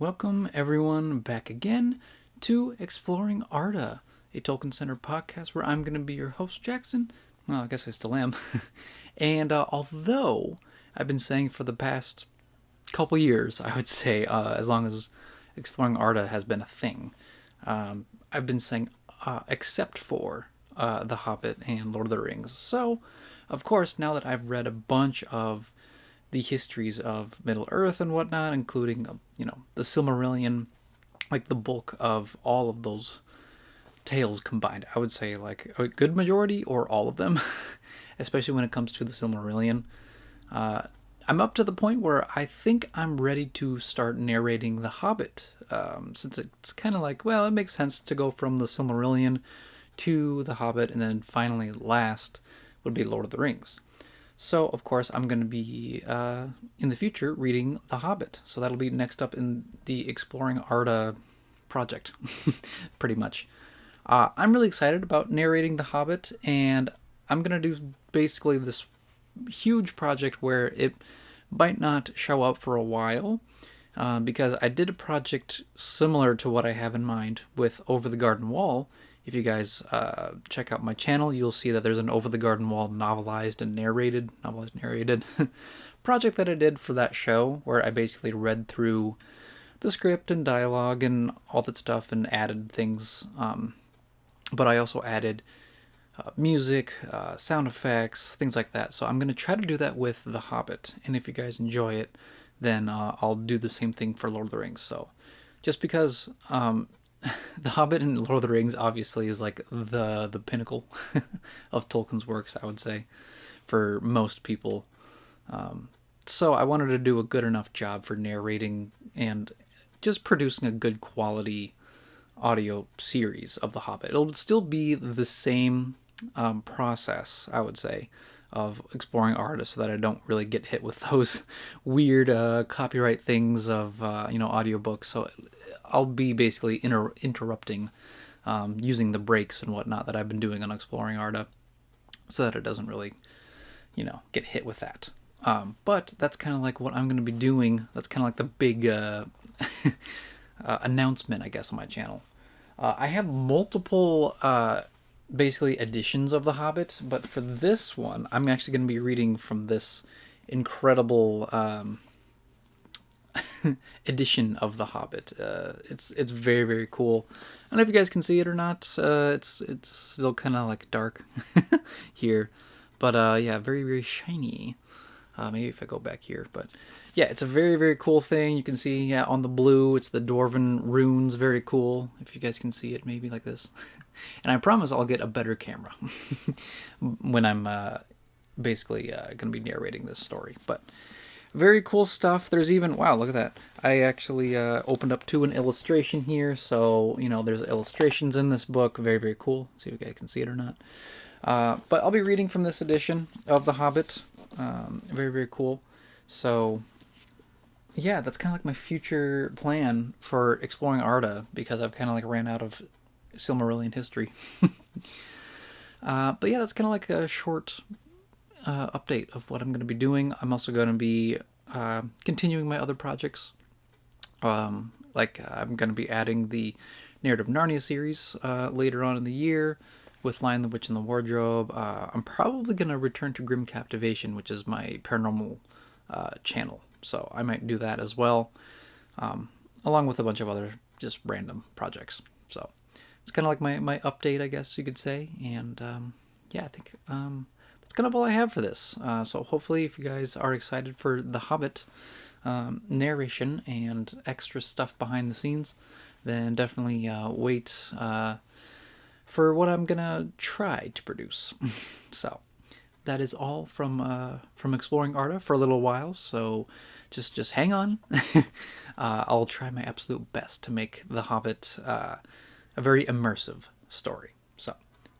Welcome everyone back again to Exploring Arda, a Tolkien-centered podcast where I'm going to be your host, Jackson. Well, I guess I still am. And although I've been saying for the past couple years, I would say, as long as Exploring Arda has been a thing, I've been saying except for The Hobbit and Lord of the Rings. So, of course, now that I've read a bunch of the histories of Middle Earth and whatnot, including, the Silmarillion, like the bulk of all of those tales combined. I would say like a good majority or all of them, especially when it comes to the Silmarillion. I'm up to the point where I think I'm ready to start narrating The Hobbit, since it's kind of like, well, it makes sense to go from the Silmarillion to The Hobbit, and then finally last would be Lord of the Rings. So, of course, I'm going to be, in the future, reading The Hobbit. So that'll be next up in the Exploring Arda project, pretty much. I'm really excited about narrating The Hobbit, and I'm going to do basically this huge project where it might not show up for a while, because I did a project similar to what I have in mind with Over the Garden Wall. If you guys check out my channel, you'll see that there's an Over the Garden Wall novelized and narrated project that I did for that show, where I basically read through the script and dialogue and all that stuff and added things. But I also added music, sound effects, things like that. So I'm going to try to do that with The Hobbit. And if you guys enjoy it, then I'll do the same thing for Lord of the Rings. So just because The Hobbit and Lord of the Rings obviously is like the pinnacle of Tolkien's works, I would say, for most people. So I wanted to do a good enough job for narrating and just producing a good quality audio series of The Hobbit. It'll still be the same process, I would say, of exploring artists, so that I don't really get hit with those weird copyright things of audiobooks. So I'll be basically interrupting, using the breaks and whatnot that I've been doing on Exploring Arda, so that it doesn't really, get hit with that. But that's kind of like what I'm going to be doing. That's kind of like the big announcement, I guess, on my channel. I have multiple basically editions of The Hobbit, but for this one, I'm actually going to be reading from this incredible edition of The Hobbit. It's very, very cool. I don't know if you guys can see it or not. It's still kind of like dark here, but yeah, very, very shiny. Maybe if I go back here, but yeah, it's a very, very cool thing. You can see, on the blue, it's the Dwarven runes. Very cool. If you guys can see it, maybe like this. And I promise I'll get a better camera when I'm basically going to be narrating this story. But very cool stuff. There's even, wow, look at that. I actually opened up to an illustration here. So, there's illustrations in this book. Very, very cool. See if you guys can see it or not. But I'll be reading from this edition of The Hobbit. Very, very cool. So, yeah, that's kind of like my future plan for Exploring Arda, because I've kind of like ran out of Silmarillion history. But yeah, that's kind of like a short update of what I'm going to be doing. I'm also going to be continuing my other projects. I'm going to be adding the Narrative Narnia series later on in the year with Lion, the Witch, and the Wardrobe. I'm probably going to return to Grim Captivation, which is my paranormal channel. So I might do that as well, along with a bunch of other just random projects. So it's kind of like my update, I guess you could say. And yeah, I think that's kind of all I have for this. So hopefully, if you guys are excited for The Hobbit narration and extra stuff behind the scenes, then definitely wait for what I'm gonna try to produce. So that is all from Exploring Arda for a little while. So just hang on. I'll try my absolute best to make The Hobbit a very immersive story. So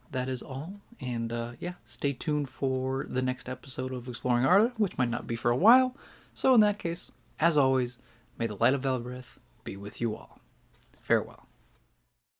that is all, and yeah, stay tuned for the next episode of Exploring Arda, which might not be for a while. So in that case, as always, may the light of Valbreth be with you all. Farewell.